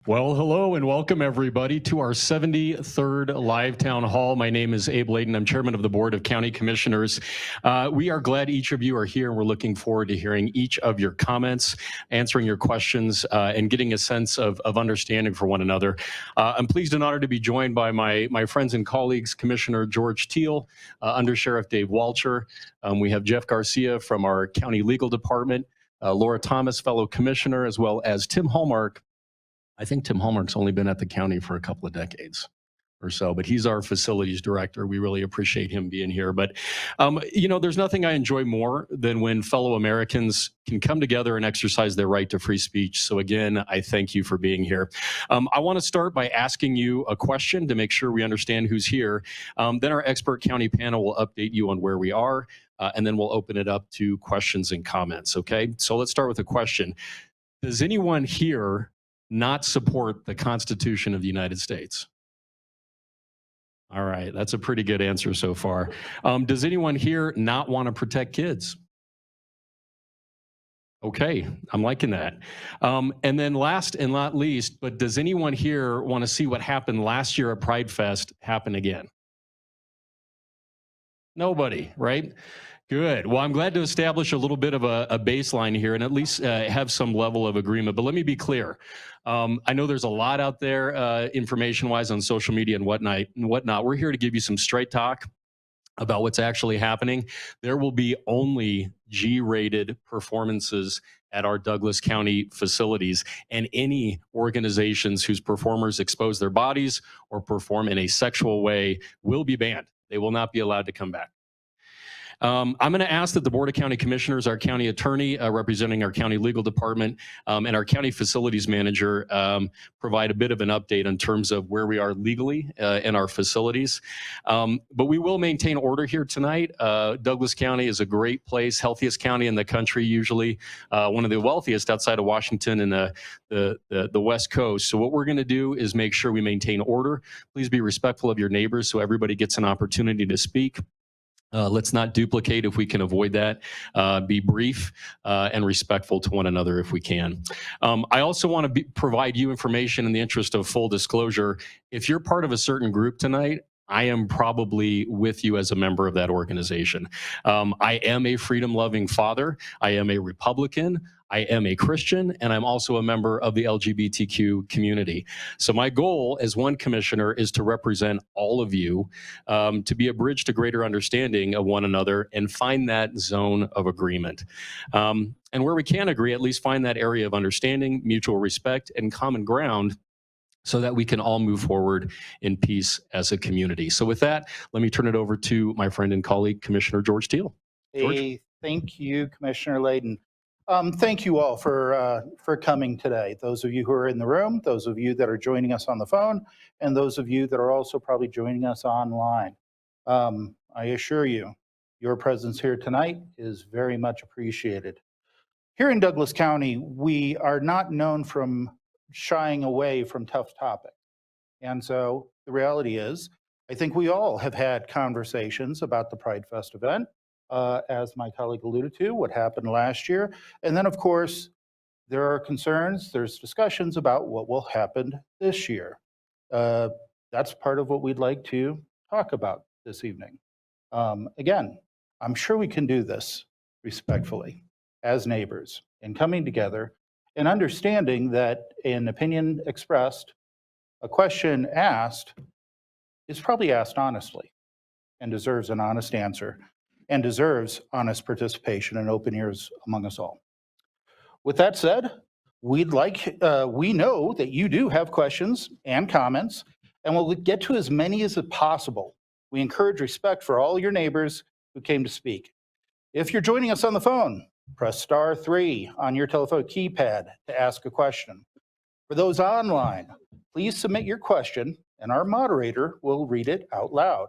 Well, hello and welcome everybody to our 73rd live town hall. My name is Abe Layden. I'm chairman of the Board of County Commissioners. We are glad each of you are here, and we're looking forward to hearing each of your comments, answering your questions, and getting a sense of understanding for one another. I'm pleased and honored to be joined by my friends and colleagues, Commissioner George Teal, Under Sheriff Dave Walcher. We have Jeff Garcia from our county legal department, Laura Thomas, fellow commissioner, as well as Tim Hallmark. I think Tim Hallmark's only been at the county for a couple of decades or so, but he's our facilities director. We really appreciate him being here. But, there's nothing I enjoy more than when fellow Americans can come together and exercise their right to free speech. So again, I thank you for being here. I want to start by asking you a question to make sure we understand who's here. Then our expert county panel will update you on where we are, and then we'll open it up to questions and comments, okay? So let's start with a question. Does anyone here not support the Constitution of the United States? All right, that's a pretty good answer so far. Does anyone here not want to protect kids? Okay, I'm liking that. And then last and not least, but does anyone here want to see what happened last year at Pride Fest happen again? Nobody, right? Good. Well, I'm glad to establish a little bit of a baseline here and at least have some level of agreement. But let me be clear. I know there's a lot out there information-wise on social media and whatnot. We're here to give you some straight talk about what's actually happening. There will be only G-rated performances at our Douglas County facilities, and any organizations whose performers expose their bodies or perform in a sexual way will be banned. They will not be allowed to come back. I'm going to ask that the Board of County Commissioners, our county attorney representing our county legal department, and our county facilities manager provide a bit of an update in terms of where we are legally in our facilities. But we will maintain order here tonight. Douglas County is a great place, healthiest county in the country, usually one of the wealthiest outside of Washington and the West Coast. So what we're going to do is make sure we maintain order. Please be respectful of your neighbors so everybody gets an opportunity to speak. Let's not duplicate if we can avoid that. Be brief and respectful to one another if we can. I also want to provide you information in the interest of full disclosure. If you're part of a certain group tonight, I am probably with you as a member of that organization. I am a freedom-loving father. I am a Republican. I am a Christian, and I'm also a member of the LGBTQ community. So my goal as one commissioner is to represent all of you, to be a bridge to greater understanding of one another and find that zone of agreement. And where we can agree, at least find that area of understanding, mutual respect, and common ground so that we can all move forward in peace as a community. So with that, let me turn it over to my friend and colleague, Commissioner George Teal. George? Hey, thank you, Commissioner Layden. Thank you all for coming today. Those of you who are in the room, those of you that are joining us on the phone, and those of you that are also probably joining us online. I assure you, your presence here tonight is very much appreciated. Here in Douglas County, we are not known from shying away from tough topics. And so the reality is, I think we all have had conversations about the Pride Fest event, as my colleague alluded to, what happened last year. And then, of course, there are concerns, there's discussions about what will happen this year. That's part of what we'd like to talk about this evening. Again, I'm sure we can do this respectfully as neighbors and coming together and understanding that an opinion expressed, a question asked, is probably asked honestly and deserves an honest answer and deserves honest participation and open ears among us all. With that said, we know that you do have questions and comments, and we'll get to as many as possible. We encourage respect for all your neighbors who came to speak. If you're joining us on the phone, press *3 on your telephone keypad to ask a question. For those online, please submit your question and our moderator will read it out loud.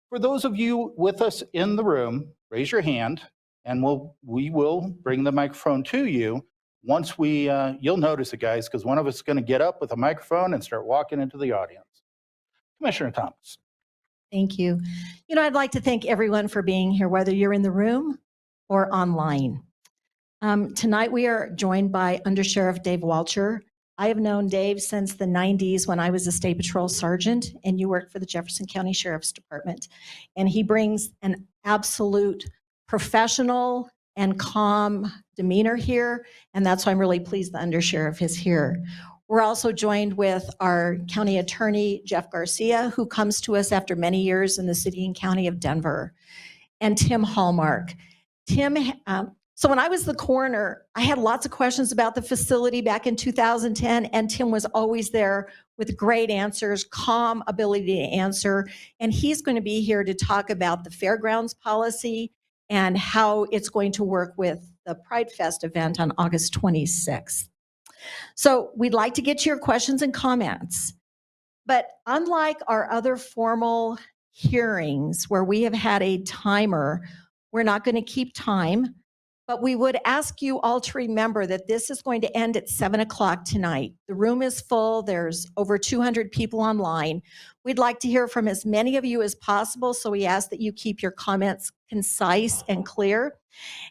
For those of you with us in the room, raise your hand and we will bring the microphone to you. Once you'll notice it, guys, because one of us is going to get up with a microphone and start walking into the audience. Commissioner Thomas. Thank you. I'd like to thank everyone for being here, whether you're in the room or online. Tonight we are joined by Under Sheriff Dave Walcher, I have known Dave since the 90s when I was a state patrol sergeant and you worked for the Jefferson County Sheriff's Department. And he brings an absolute professional and calm demeanor here. And that's why I'm really pleased the undersheriff is here. We're also joined with our county attorney, Jeff Garcia, who comes to us after many years in the city and county of Denver, and Tim Hallmark. Tim, so when I was the coroner, I had lots of questions about the facility back in 2010, and Tim was always there with great answers, calm ability to answer. And he's going to be here to talk about the Fairgrounds policy and how it's going to work with the Pride Fest event on August 26th. So we'd like to get to your questions and comments. But unlike our other formal hearings where we have had a timer, we're not going to keep time. But we would ask you all to remember that this is going to end at 7 o'clock tonight. The room is full. There's over 200 people online. We'd like to hear from as many of you as possible, so we ask that you keep your comments concise and clear.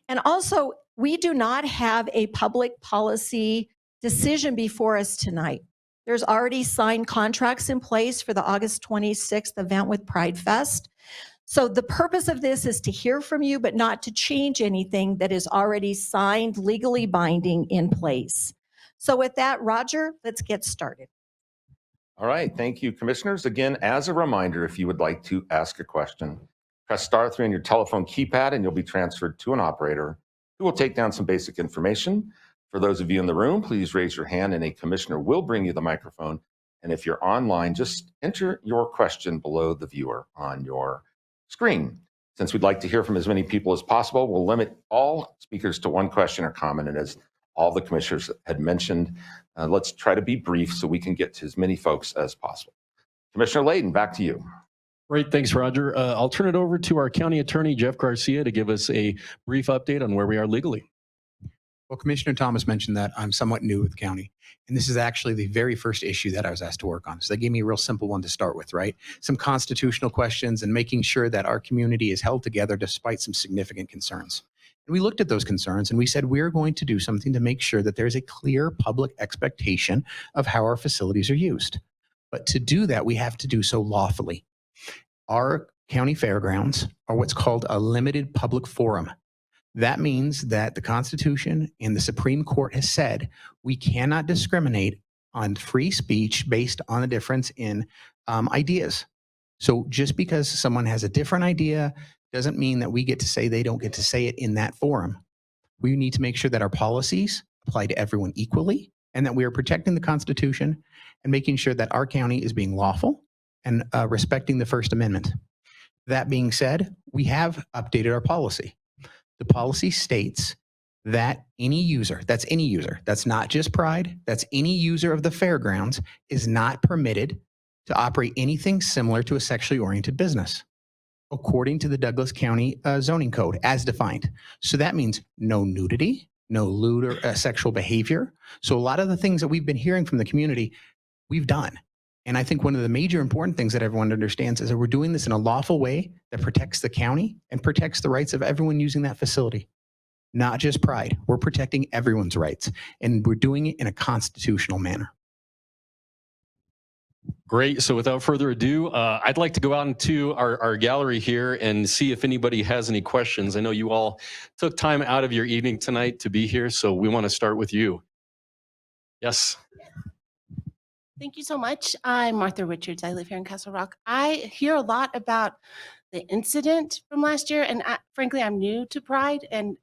And also, we do not have a public policy decision before us tonight. There's already signed contracts in place for the August 26th event with Pride Fest. So the purpose of this is to hear from you, but not to change anything that is already signed, legally binding in place. So with that, Roger, let's get started. All right, thank you, commissioners. Again, as a reminder, if you would like to ask a question, press *3 on your telephone keypad and you'll be transferred to an operator who will take down some basic information. For those of you in the room, please raise your hand and a commissioner will bring you the microphone. And if you're online, just enter your question below the viewer on your screen. Since we'd like to hear from as many people as possible, we'll limit all speakers to one question or comment. And as all the commissioners had mentioned, let's try to be brief so we can get to as many folks as possible. Commissioner Layden, back to you. Great, thanks, Roger. I'll turn it over to our county attorney, Jeff Garcia, to give us a brief update on where we are legally. Well, Commissioner Thomas mentioned that I'm somewhat new with the county, and this is actually the very first issue that I was asked to work on. So they gave me a real simple one to start with, right? Some constitutional questions and making sure that our community is held together despite some significant concerns. And we looked at those concerns and we said, we're going to do something to make sure that there's a clear public expectation of how our facilities are used. But to do that, we have to do so lawfully. Our county fairgrounds are what's called a limited public forum. That means that the Constitution and the Supreme Court has said we cannot discriminate on free speech based on a difference in ideas. So just because someone has a different idea doesn't mean that we get to say they don't get to say it in that forum. We need to make sure that our policies apply to everyone equally and that we are protecting the Constitution and making sure that our county is being lawful and respecting the First Amendment. That being said, we have updated our policy. The policy states that any user, that's not just Pride, that's any user of the fairgrounds is not permitted to operate anything similar to a sexually oriented business, according to the Douglas County zoning code as defined. So that means no nudity, no lewd or sexual behavior. So a lot of the things that we've been hearing from the community, we've done. And I think one of the major important things that everyone understands is that we're doing this in a lawful way that protects the county and protects the rights of everyone using that facility. Not just Pride. We're protecting everyone's rights, and we're doing it in a constitutional manner. Great. So without further ado, I'd like to go out into our gallery here and see if anybody has any questions. I know you all took time out of your evening tonight to be here, so we want to start with you. Yes. Thank you so much. I'm Martha Richards. I live here in Castle Rock. I hear a lot about the incident from last year, and frankly, I'm new to Pride, and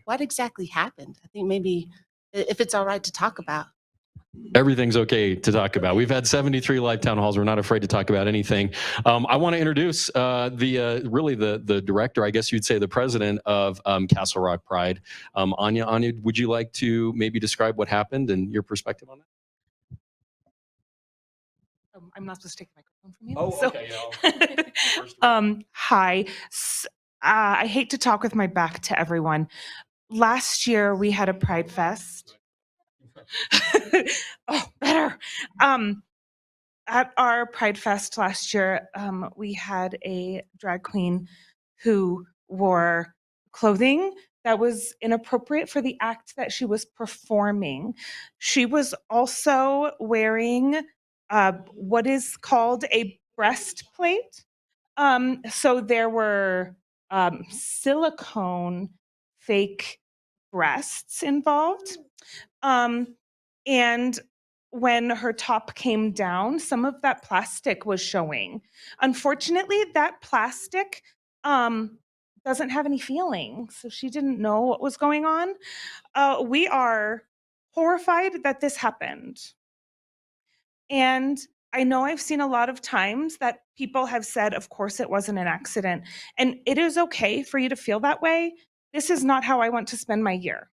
what exactly happened? I think maybe if it's all right to talk about. Everything's okay to talk about. We've had 73 live town halls. We're not afraid to talk about anything. I want to introduce the director, I guess you'd say the president of Castle Rock Pride, Anya. Anya, would you like to maybe describe what happened and your perspective on that? I'm not supposed to take the microphone from you. Oh, so, okay. Hi. I hate to talk with my back to everyone. Last year we had a Pride Fest. Oh, better. At our Pride Fest last year, we had a drag queen who wore clothing that was inappropriate for the act that she was performing. She was also wearing what is called a breastplate. So there were silicone fake breasts involved. And when her top came down, some of that plastic was showing. Unfortunately, that plastic doesn't have any feeling, so she didn't know what was going on. We are horrified that this happened. And I know I've seen a lot of times that people have said, of course, it wasn't an accident. And it is okay for you to feel that way. This is not how I want to spend my year.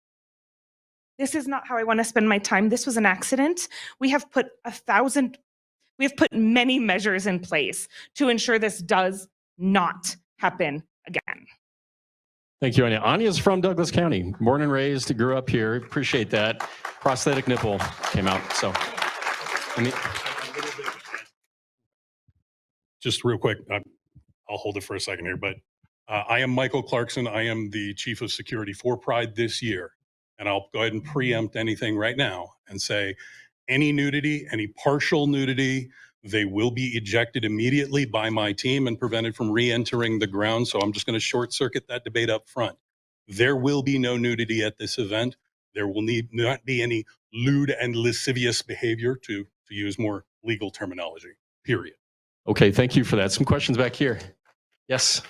This is not how I want to spend my time. This was an accident. We have put many measures in place to ensure this does not happen again. Thank you, Anya. Anya's from Douglas County, born and raised, grew up here. Appreciate that. Prosthetic nipple came out. So, I mean, just real quick, I'll hold it for a second here, but I am Michael Clarkson. I am the Chief of Security for Pride this year. And I'll go ahead and preempt anything right now and say any nudity, any partial nudity, they will be ejected immediately by my team and prevented from re-entering the ground. So I'm just going to short circuit that debate up front. There will be no nudity at this event. There will not be any lewd and lascivious behavior, to use more legal terminology, period. okay, thank you for that. Some questions back here. Yes.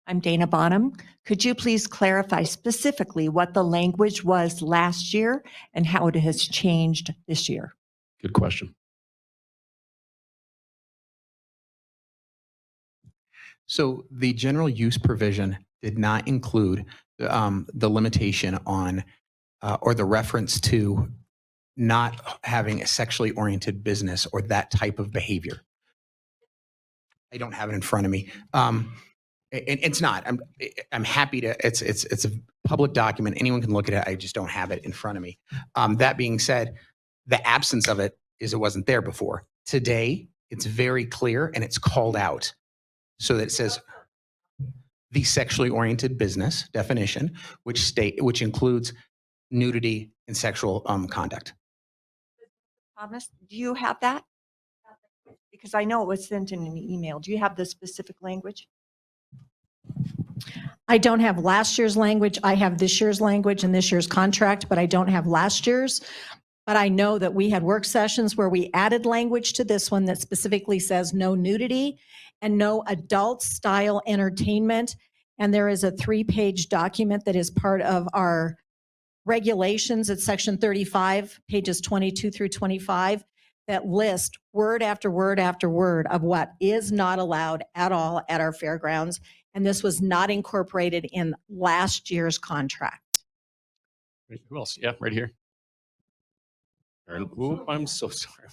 I'm Dana Bonham. Could you please clarify specifically what the language was last year and how it has changed this year? Good question. So the general use provision did not include the limitation on or the reference to not having a sexually oriented business or that type of behavior. I don't have it in front of me. And it's not. I'm happy to. It's a public document. Anyone can look at it. I just don't have it in front of me. That being said, the absence of it is it wasn't there before. Today, it's very clear and it's called out, so that it says the sexually oriented business definition, which includes nudity and sexual conduct. Thomas, do you have that? Because I know it was sent in an email. Do you have the specific language? I don't have last year's language. I have this year's language and this year's contract, but I don't have last year's. But I know that we had work sessions where we added language to this one that specifically says no nudity and no adult style entertainment. And there is a 3-page document that is part of our regulations at section 35, pages 22 through 25, that list word after word after word of what is not allowed at all at our fairgrounds. And this was not incorporated in last year's contract. Who else? Yeah, right here. Ooh, I'm so sorry.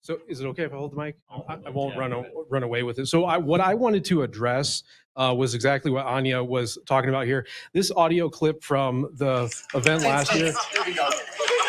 So is it okay if I hold the mic? I won't run away with it. So what I wanted to address was exactly what Anya was talking about here. This audio clip from the event last year. Here we go.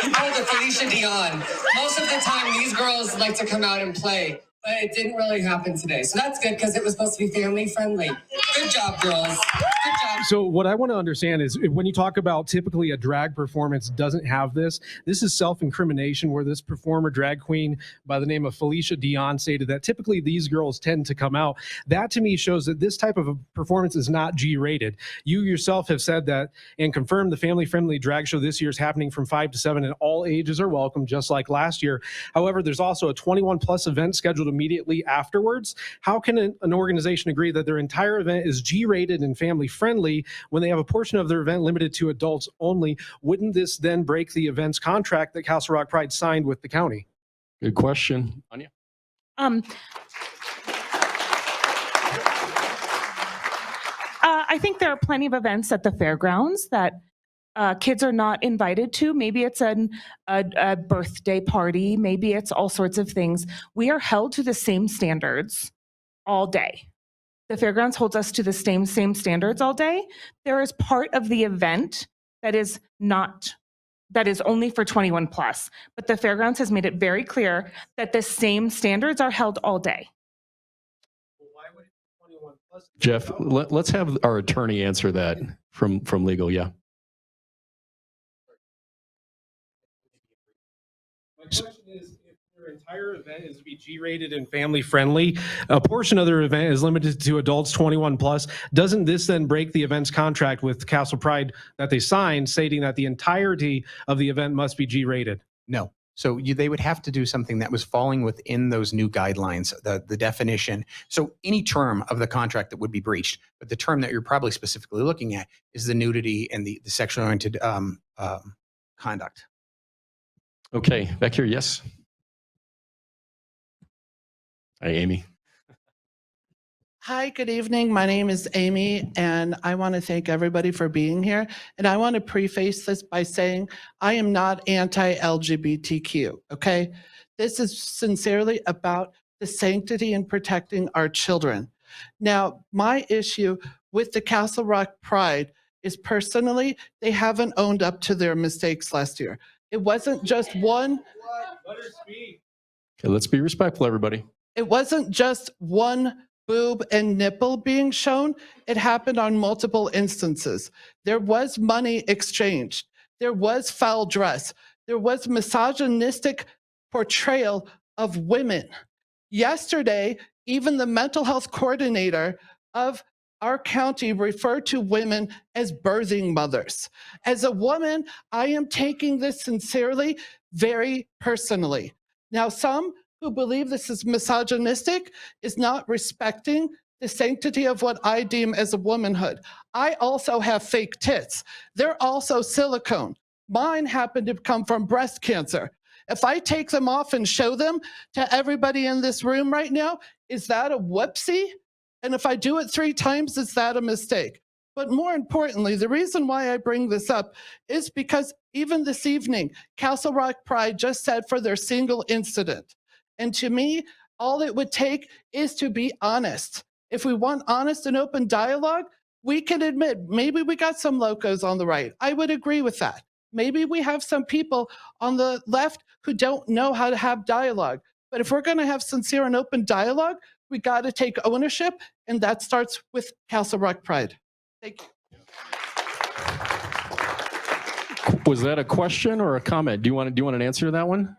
You pulled a Felicia Dion. Most of the time, these girls like to come out and play, but it didn't really happen today. So that's good because it was supposed to be family friendly. Good job, girls. Good job. So what I want to understand is when you talk about typically a drag performance doesn't have this is self-incrimination, where this performer drag queen by the name of Felicia Dion stated that typically these girls tend to come out. That to me shows that this type of a performance is not G-rated. You yourself have said that and confirmed the family-friendly drag show this year is happening from 5 to 7 and all ages are welcome, just like last year. However, there's also a 21 plus event scheduled immediately afterwards. How can an organization agree that their entire event is G-rated and family-friendly when they have a portion of their event limited to adults only? Wouldn't this then break the event's contract that Castle Rock Pride signed with the county? Good question. Anya? I think there are plenty of events at the fairgrounds that kids are not invited to. Maybe it's a birthday party. Maybe it's all sorts of things. We are held to the same standards all day. The fairgrounds holds us to the same standards all day. There is part of the event that is only for 21 plus, but the fairgrounds has made it very clear that the same standards are held all day. Well, why would it be 21 plus Jeff, let's have our attorney answer that from legal. Yeah. My question is, if their entire event is to be G-rated and family friendly, a portion of their event is limited to adults 21 plus. Doesn't this then break the event's contract with Castle Pride that they signed, stating that the entirety of the event must be G-rated? No. So they would have to do something that was falling within those new guidelines, the definition. So any term of the contract that would be breached, but the term that you're probably specifically looking at is the nudity and the sexually oriented conduct. Okay, back here. Yes. Hi, Amy. Hi, good evening. My name is Amy, and I want to thank everybody for being here. And I want to preface this by saying I am not anti-LGBTQ, okay? This is sincerely about the sanctity and protecting our children. Now, my issue with the Castle Rock Pride is personally, they haven't owned up to their mistakes last year. It wasn't just one. Okay, let's be respectful, everybody. It wasn't just one boob and nipple being shown. It happened on multiple instances. There was money exchanged. There was foul dress. There was misogynistic portrayal of women. Yesterday, even the mental health coordinator of our county referred to women as birthing mothers. As a woman, I am taking this sincerely, very personally. Now, some who believe this is misogynistic is not respecting the sanctity of what I deem as a womanhood. I also have fake tits. They're also silicone. Mine happen to come from breast cancer. If I take them off and show them to everybody in this room right now, is that a whoopsie? And if I do it 3 times, is that a mistake? But more importantly, the reason why I bring this up is because even this evening, Castle Rock Pride just said for their single incident. And to me, all it would take is to be honest. If we want honest and open dialogue, we can admit maybe we got some locos on the right. I would agree with that. Maybe we have some people on the left who don't know how to have dialogue. But if we're going to have sincere and open dialogue, we got to take ownership, and that starts with Castle Rock Pride. Thank you. Was that a question or a comment? Do you want an answer to that one?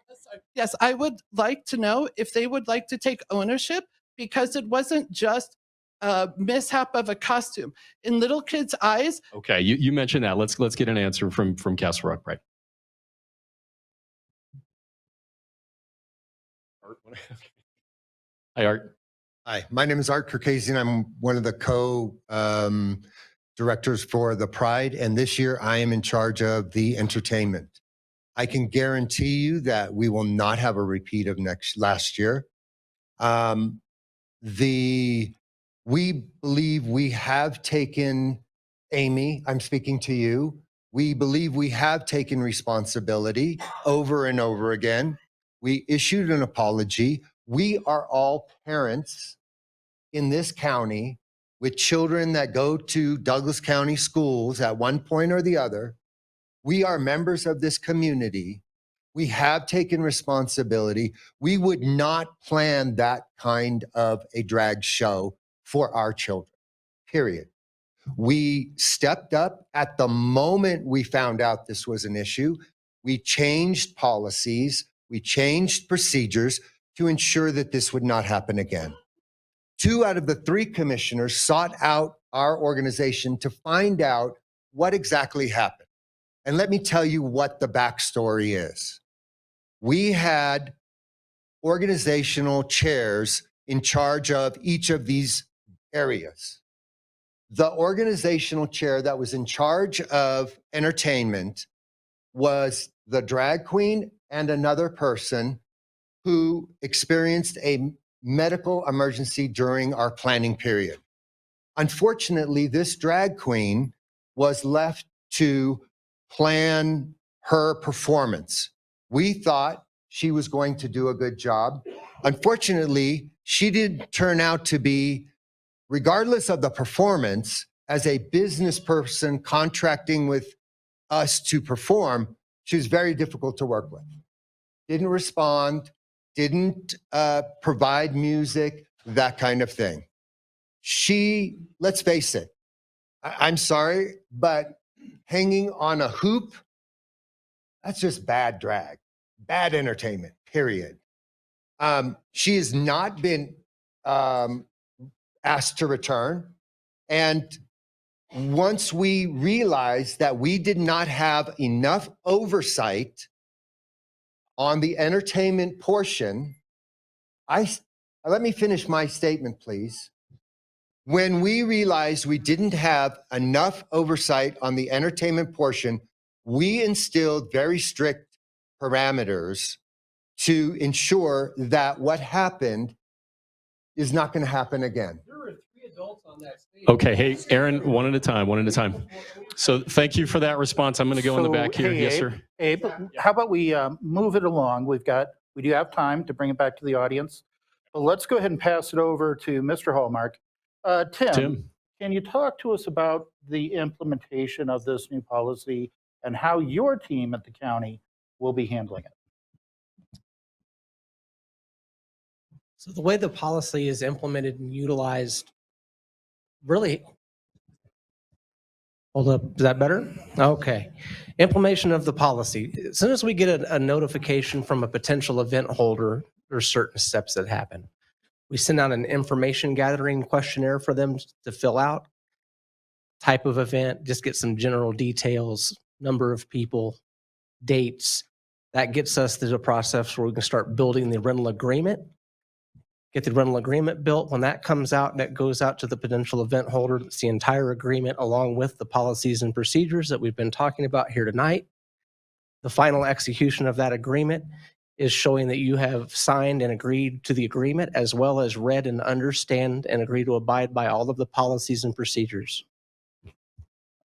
Yes, I would like to know if they would like to take ownership, because it wasn't just a mishap of a costume. In little kids' eyes. Okay, you mentioned that. Let's get an answer from Castle Rock Pride. Hi, Art. Hi, my name is Art Kirkasian. I'm one of the co-directors for the Pride, and this year I am in charge of the entertainment. I can guarantee you that we will not have a repeat of last year. We believe we have taken, Amy, I'm speaking to you. We believe we have taken responsibility over and over again. We issued an apology. We are all parents in this county with children that go to Douglas County schools at one point or the other. We are members of this community. We have taken responsibility. We would not plan that kind of a drag show for our children, period. We stepped up at the moment we found out this was an issue. We changed policies. We changed procedures to ensure that this would not happen again. 2 out of the 3 commissioners sought out our organization to find out what exactly happened. And let me tell you what the backstory is. We had organizational chairs in charge of each of these areas. The organizational chair that was in charge of entertainment was the drag queen and another person who experienced a medical emergency during our planning period. Unfortunately, this drag queen was left to plan her performance. We thought she was going to do a good job. Unfortunately, she didn't turn out to be, regardless of the performance, as a business person contracting with us to perform, she was very difficult to work with. Didn't respond, didn't provide music, that kind of thing. let's face it, I'm sorry, but hanging on a hoop, that's just bad drag, bad entertainment, period. She has not been asked to return. And once we realized that we did not have enough oversight on the entertainment portion, let me finish my statement, please. When we realized we didn't have enough oversight on the entertainment portion, we instilled very strict parameters to ensure that what happened is not going to happen again. Okay, hey, Aaron, one at a time. So thank you for that response. I'm going to go in the back here. Hey, Yes, Abe, sir. Abe, how about we move it along? We do have time to bring it back to the audience. But let's go ahead and pass it over to Mr. Hallmark. Tim, can you talk to us about the implementation of this new policy and how your team at the county will be handling it? So the way the policy is implemented and utilized, really, hold up, is that better? Okay. Implementation of the policy. As soon as we get a notification from a potential event holder, there's certain steps that happen. We send out an information gathering questionnaire for them to fill out. Type of event, just get some general details, number of people, dates. That gets us through the process where we can start building the rental agreement. Get the rental agreement built. When that comes out, that goes out to the potential event holder. It's the entire agreement along with the policies and procedures that we've been talking about here tonight. The final execution of that agreement is showing that you have signed and agreed to the agreement, as well as read and understand and agree to abide by all of the policies and procedures.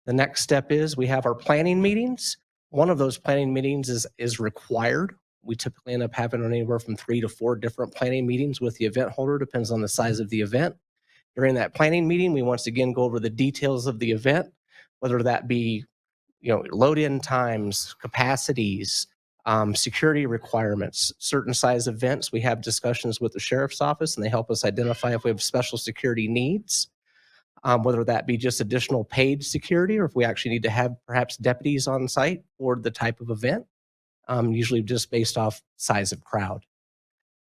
The next step is we have our planning meetings. One of those planning meetings is required. We typically end up having anywhere from 3 to 4 different planning meetings with the event holder, depends on the size of the event. During that planning meeting, we once again go over the details of the event, whether that be, load-in times, capacities, security requirements, certain size events. We have discussions with the sheriff's office, and they help us identify if we have special security needs, whether that be just additional paid security or if we actually need to have perhaps deputies on site for the type of event. Usually just based off size of crowd.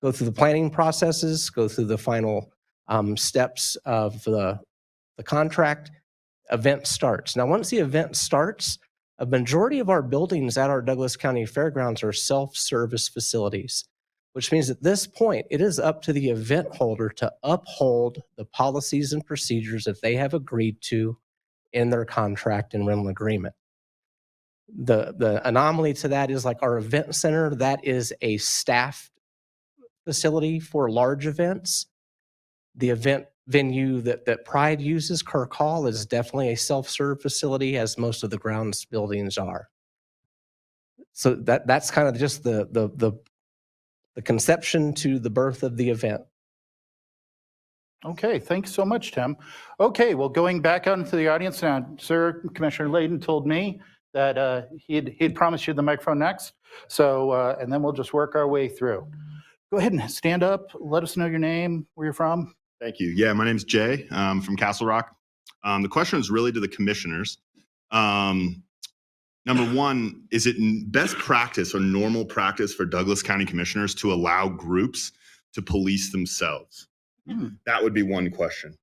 Go through the planning processes, go through the final steps of the contract, event starts. Now, once the event starts, a majority of our buildings at our Douglas County Fairgrounds are self-service facilities, which means at this point, it is up to the event holder to uphold the policies and procedures that they have agreed to in their contract and rental agreement. The anomaly to that is like our event center, that is a staffed facility for large events. The event venue that Pride uses, Kirk Hall, is definitely a self-serve facility, as most of the grounds buildings are. So that's kind of just the conception to the birth of the event. Okay, thanks so much, Tim. Okay, well, going back out into the audience now, sir, Commissioner Layden told me that he'd promised you the microphone next. So, and then we'll just work our way through. Go ahead and stand up. Let us know your name, where you're from. Thank you. Yeah, my name's Jay from Castle Rock. The question is really to the commissioners. Number one, is it best practice or normal practice for Douglas County commissioners to allow groups to police themselves? That would be one question,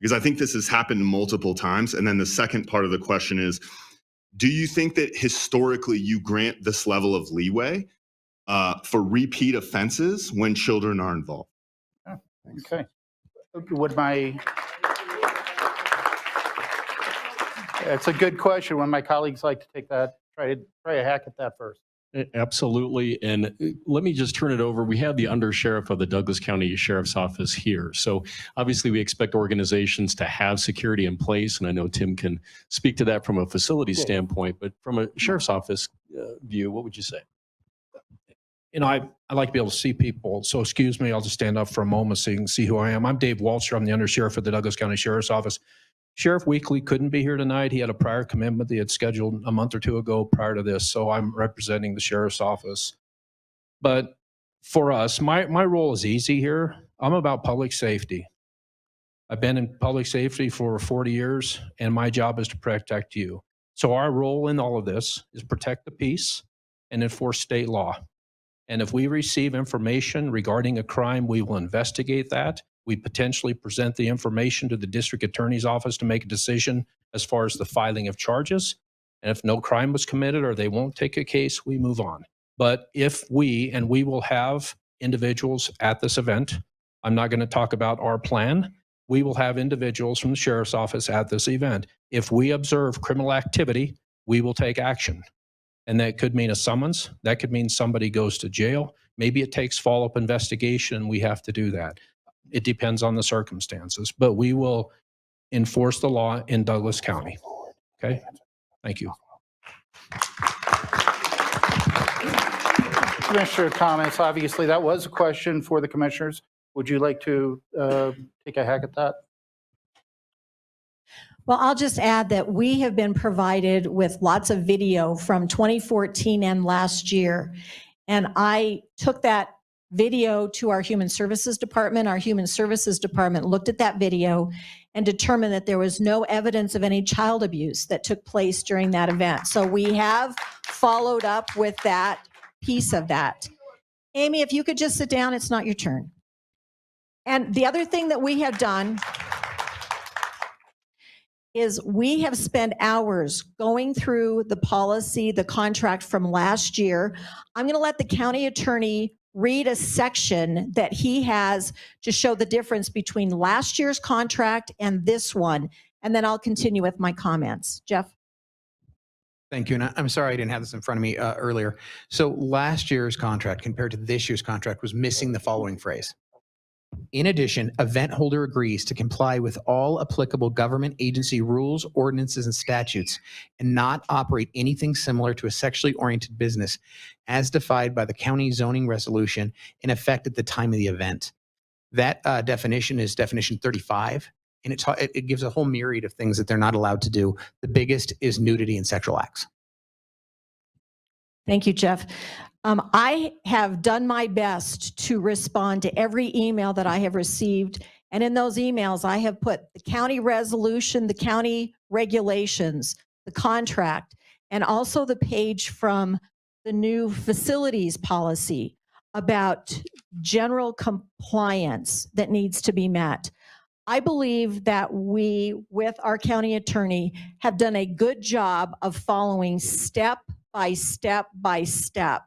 because I think this has happened multiple times. And then the second part of the question is, do you think that historically you grant this level of leeway for repeat offenses when children are involved? Oh, okay. It's a good question when my colleagues like to take that, try a hack at that first. Absolutely. And let me just turn it over. We have the undersheriff of the Douglas County Sheriff's Office here. So obviously we expect organizations to have security in place. And I know Tim can speak to that from a facility standpoint, but from a sheriff's office view, what would you say? I like to be able to see people. So excuse me, I'll just stand up for a moment so you can see who I am. I'm Dave Walter. I'm the undersheriff of the Douglas County Sheriff's Office. Sheriff Weekly couldn't be here tonight. He had a prior commitment that he had scheduled a month or two ago prior to this. So I'm representing the sheriff's office. But for us, my role is easy here. I'm about public safety. I've been in public safety for 40 years, and my job is to protect you. So our role in all of this is protect the peace and enforce state law. And if we receive information regarding a crime, we will investigate that. We potentially present the information to the district attorney's office to make a decision as far as the filing of charges. And if no crime was committed or they won't take a case, we move on. But if we will have individuals at this event, I'm not going to talk about our plan. We will have individuals from the sheriff's office at this event. If we observe criminal activity, we will take action. And that could mean a summons. That could mean somebody goes to jail. Maybe it takes follow-up investigation. We have to do that. It depends on the circumstances, but we will enforce the law in Douglas County. Okay? Thank you. Commissioner comments. Obviously, that was a question for the commissioners. Would you like to take a hack at that? Well, I'll just add that we have been provided with lots of video from 2014 and last year. And I took that video to our Human Services Department. Our Human Services Department looked at that video and determined that there was no evidence of any child abuse that took place during that event. So we have followed up with that piece of that. Amy, if you could just sit down, it's not your turn. And the other thing that we have done is we have spent hours going through the policy, the contract from last year. I'm going to let the county attorney read a section that he has to show the difference between last year's contract and this one. And then I'll continue with my comments. Jeff? Thank you. And I'm sorry I didn't have this in front of me earlier. So last year's contract compared to this year's contract was missing the following phrase. In addition, event holder agrees to comply with all applicable government agency rules, ordinances, and statutes, and not operate anything similar to a sexually oriented business as defined by the county zoning resolution in effect at the time of the event. That definition is definition 35, and it gives a whole myriad of things that they're not allowed to do. The biggest is nudity and sexual acts. Thank you, Jeff. I have done my best to respond to every email that I have received. And in those emails, I have put the county resolution, the county regulations, the contract, and also the page from the new facilities policy about general compliance that needs to be met. I believe that we, with our county attorney, have done a good job of following step by step by step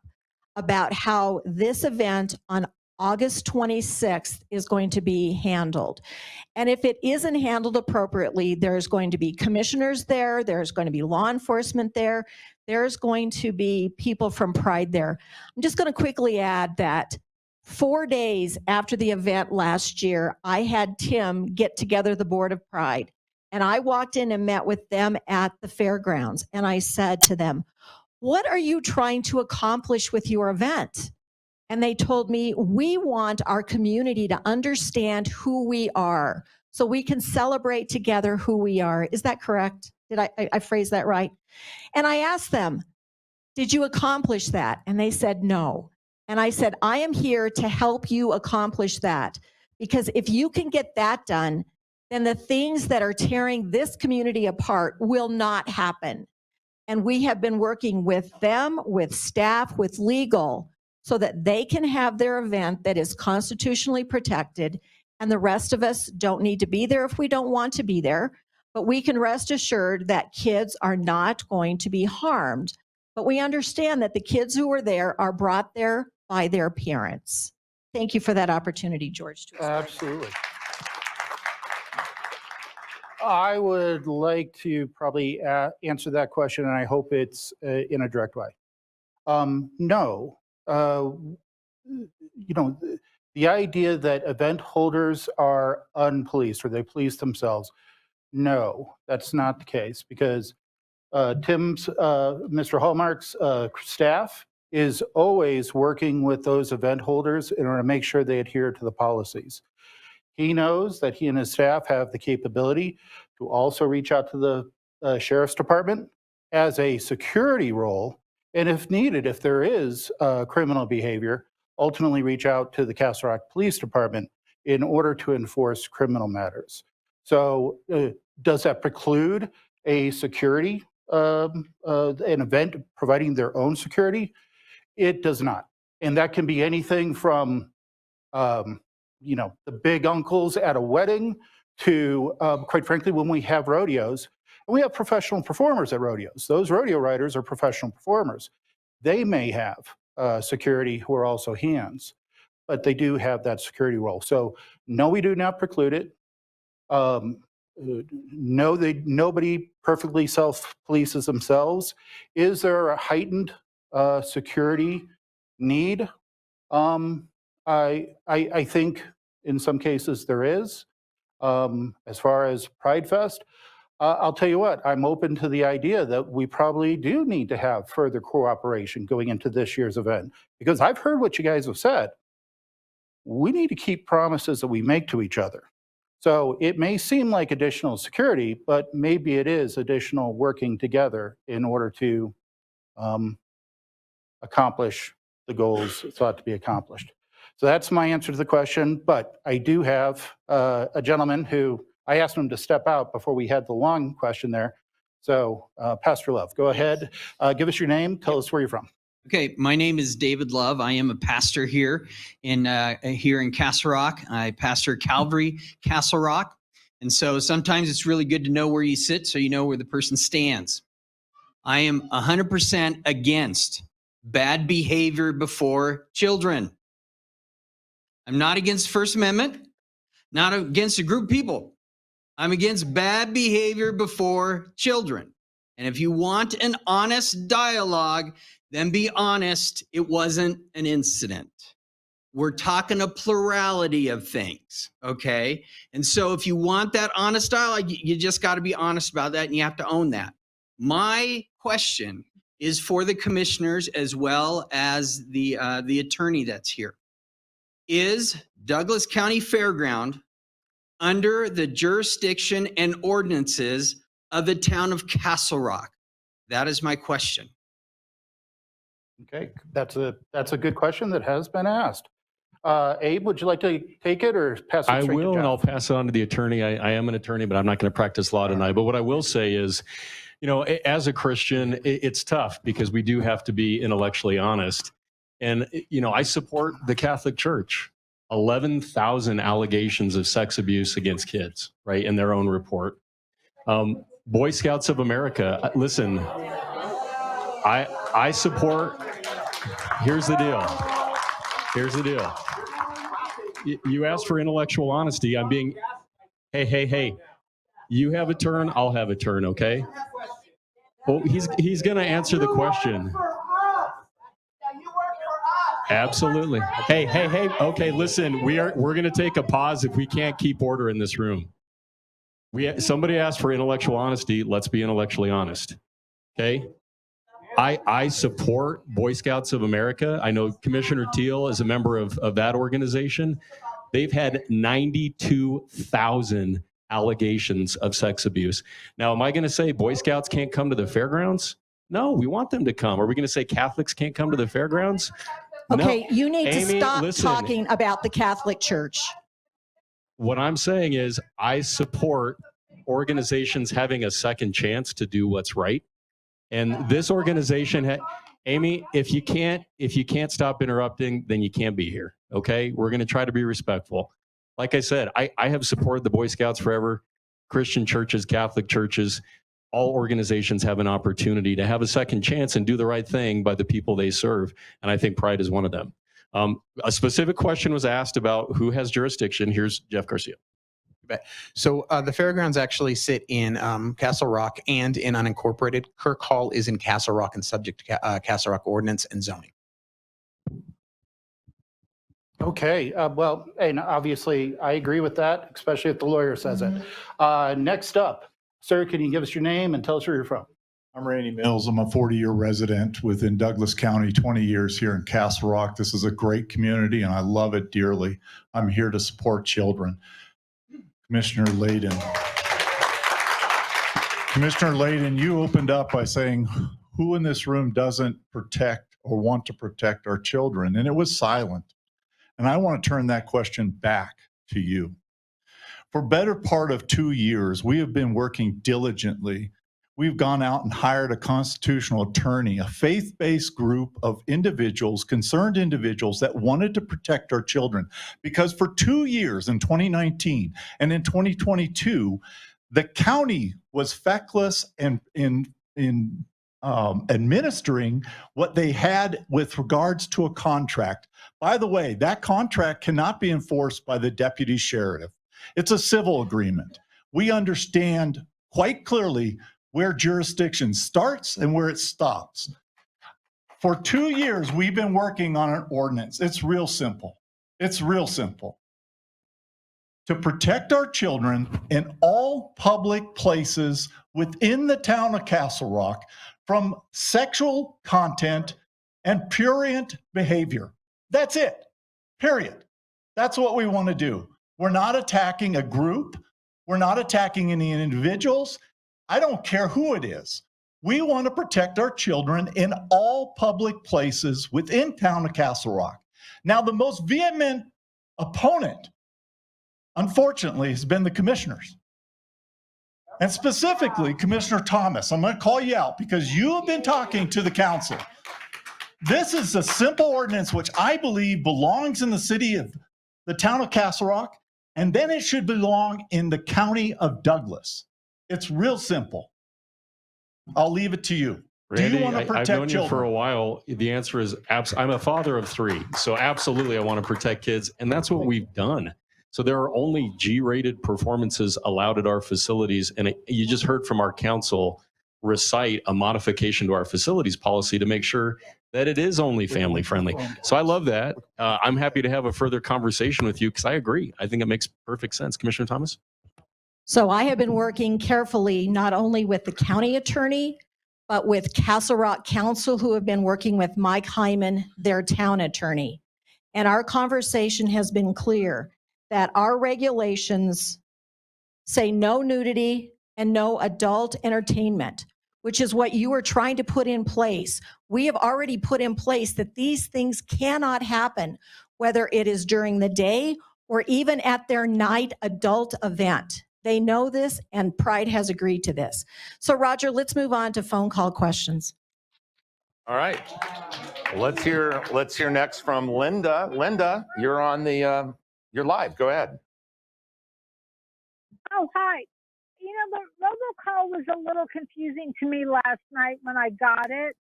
about how this event on August 26th is going to be handled. And if it isn't handled appropriately, there's going to be commissioners there, there's going to be law enforcement there, there's going to be people from Pride there. I'm just going to quickly add that 4 days after the event last year, I had Tim get together the Board of Pride. And I walked in and met with them at the Fairgrounds. And I said to them, what are you trying to accomplish with your event? And they told me, we want our community to understand who we are so we can celebrate together who we are. Is that correct? Did I phrase that right? And I asked them, did you accomplish that? And they said, no. And I said, I am here to help you accomplish that. Because if you can get that done, then the things that are tearing this community apart will not happen. And we have been working with them, with staff, with legal, so that they can have their event that is constitutionally protected. And the rest of us don't need to be there if we don't want to be there. But we can rest assured that kids are not going to be harmed. But we understand that the kids who are there are brought there by their parents. Thank you for that opportunity, George. Absolutely. I would like to probably answer that question, and I hope it's in a direct way. No. The idea that event holders are unpoliced or they police themselves, no, that's not the case, because Mr. Hallmark's staff is always working with those event holders in order to make sure they adhere to the policies. He knows that he and his staff have the capability to also reach out to the Sheriff's Department as a security role, and if needed, if there is criminal behavior, ultimately reach out to the Castle Rock Police Department in order to enforce criminal matters. So does that preclude a security, an event providing their own security? It does not. And that can be anything from, the big uncles at a wedding to, quite frankly, when we have rodeos, and we have professional performers at rodeos. Those rodeo riders are professional performers. They may have security who are also hands, but they do have that security role. So no, we do not preclude it. No, nobody perfectly self-polices themselves. Is there a heightened security need? I think in some cases there is. As far as Pride Fest, I'll tell you what, I'm open to the idea that we probably do need to have further cooperation going into this year's event, because I've heard what you guys have said. We need to keep promises that we make to each other. So it may seem like additional security, but maybe it is additional working together in order to accomplish the goals thought to be accomplished. So that's my answer to the question. But I do have a gentleman who I asked him to step out before we had the long question there. So Pastor Love, go ahead. Give us your name. Tell us where you're from. Okay, my name is David Love. I am a pastor here in Castle Rock. I pastor Calvary Castle Rock. And so sometimes it's really good to know where you sit so you know where the person stands. I am 100% against bad behavior before children. I'm not against the First Amendment, not against a group of people. I'm against bad behavior before children. And if you want an honest dialogue, then be honest, it wasn't an incident. We're talking a plurality of things, okay? And so if you want that honest dialogue, you just got to be honest about that, and you have to own that. My question is for the commissioners as well as the attorney that's here. Is Douglas County Fairground under the jurisdiction and ordinances of the town of Castle Rock? That is my question. Okay, that's a good question that has been asked. Abe, would you like to take it or pass it I straight to will, Jeff? and I'll pass it on to the attorney. I am an attorney, but I'm not going to practice law tonight. But what I will say is, as a Christian, it's tough because we do have to be intellectually honest. And, I support the Catholic Church. 11,000 allegations of sex abuse against kids, right, in their own report. Boy Scouts of America, listen, I support, here's the deal. You asked for intellectual honesty. I'm being, hey, you have a turn, I'll have a turn, okay? Well, he's going to answer the question. Absolutely. Hey. Okay, listen, we're going to take a pause if we can't keep order in this room. Somebody asked for intellectual honesty. Let's be intellectually honest. Okay? I support Boy Scouts of America. I know Commissioner Teal is a member of that organization. They've had 92,000 allegations of sex abuse. Now, am I going to say Boy Scouts can't come to the fairgrounds? No, we want them to come. Are we going to say Catholics can't come to the fairgrounds? Okay, No. you need to Amy, stop listen. talking about the Catholic Church. What I'm saying is I support organizations having a second chance to do what's right. And this organization, Amy, if you can't stop interrupting, then you can't be here. Okay? We're going to try to be respectful. Like I said, I have supported the Boy Scouts forever, Christian churches, Catholic churches. All organizations have an opportunity to have a second chance and do the right thing by the people they serve. And I think Pride is one of them. A specific question was asked about who has jurisdiction. Here's Jeff Garcia. So the fairgrounds actually sit in Castle Rock and in unincorporated. Kirk Hall is in Castle Rock and subject to Castle Rock ordinance and zoning. Okay, well, and obviously I agree with that, especially if the lawyer says it. Next up, sir, can you give us your name and tell us where you're from? I'm Randy Mills. I'm a 40-year resident within Douglas County, 20 years here in Castle Rock. This is a great community and I love it dearly. I'm here to support children. Commissioner Layden. Commissioner Layden, you opened up by saying, who in this room doesn't protect or want to protect our children? And it was silent. And I want to turn that question back to you. For better part of 2 years, we have been working diligently. We've gone out and hired a constitutional attorney, a faith-based group of individuals, concerned individuals that wanted to protect our children. Because for 2 years in 2019 and in 2022, the county was feckless and in administering what they had with regards to a contract. By the way, that contract cannot be enforced by the deputy sheriff. It's a civil agreement. We understand quite clearly where jurisdiction starts and where it stops. For 2 years, we've been working on an ordinance. It's real simple. It's real simple. To protect our children in all public places within the town of Castle Rock from sexual content and prurient behavior. That's it, period. That's what we want to do. We're not attacking a group. We're not attacking any individuals. I don't care who it is. We want to protect our children in all public places within town of Castle Rock. Now, the most vehement opponent, unfortunately, has been the commissioners. And specifically, Commissioner Thomas. I'm going to call you out because you have been talking to the council. This is a simple ordinance which I believe belongs in the city of the town of Castle Rock, and then it should belong in the county of Douglas. It's real simple. I'll leave it to you. Do Randy, you want to I've protect known you children? for a while. The answer is I'm a father of 3, so absolutely I want to protect kids, and that's what we've done. So there are only G-rated performances allowed at our facilities, and you just heard from our council recite a modification to our facilities policy to make sure that it is only family friendly. So I love that. I'm happy to have a further conversation with you because I agree. I think it makes perfect sense. Commissioner Thomas? So I have been working carefully, not only with the county attorney, but with Castle Rock Council, who have been working with Mike Hyman, their town attorney. And our conversation has been clear that our regulations say no nudity and no adult entertainment, which is what you are trying to put in place. We have already put in place that these things cannot happen, whether it is during the day or even at their night adult event. They know this, and Pride has agreed to this. So Roger, let's move on to phone call questions. All right. Let's hear next from Linda. Linda, you're on the you're live. Go ahead. Oh, hi. You know, the robocall was a little confusing to me last night when I got it.